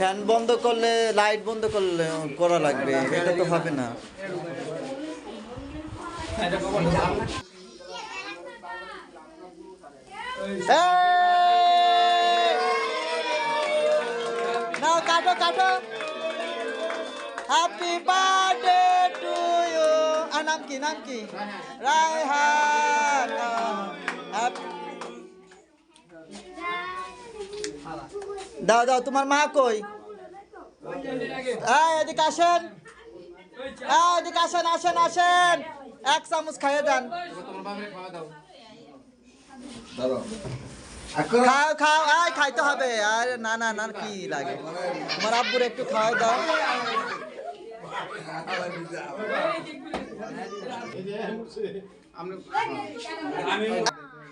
Fan বন্ধ করলে light বন্ধ করলে করা লাগবে, এটা তো হবে না। নাও কাটো কাটো। Happy birthday to you. আর নাম কি নাম কি? রায়হান। দাও দাও, তোমার মা কই? এদিকে আসেন, এদিকে আসেন, আসেন আসেন, এক চামচ খাইয়ে দেন। খাও খাও, খাইতে হবে। আরে না না না, কি লাগে? তোমার আব্বুর একটু খাওয়াই দাও।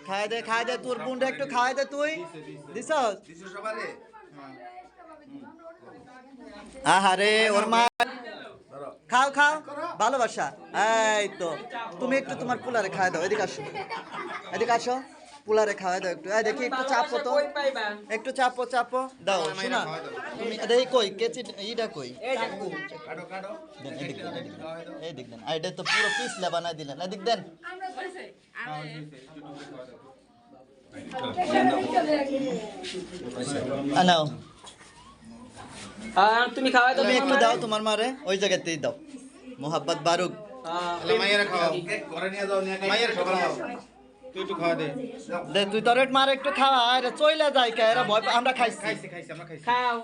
খাই দে খাই দে, তোর বোনটা একটু খাওয়াই দে। তুই দিছস? আহারে ওর মা। খাও খাও, ভালোবাসা। এই তো, তুমি একটু তোমার পোলারে খাওয়াই দাও। এদিকে আসো, এদিকে আসো, পোলারে খাওয়াই দাও একটু। দেখি একটু চাপো তো, একটু চাপো চাপো দাও। শোনা তুমি দেখি কই কেচি ইটা কই? দেন এদিক দেন, এদিক দেন। এটা তো পুরো পিছলা বানাই দিলেন। এদিক দেন। নাও তুমি খাওয়াই দাও, তুমি একটু দাও তোমার মারে, ওই জায়গাতেই দাও। মোহাব্বত বারুক। দে তুই তোর মার একটু খাওয়া। চইলা যায় কে? এরা ভয় আমরা খাইছি। খাও।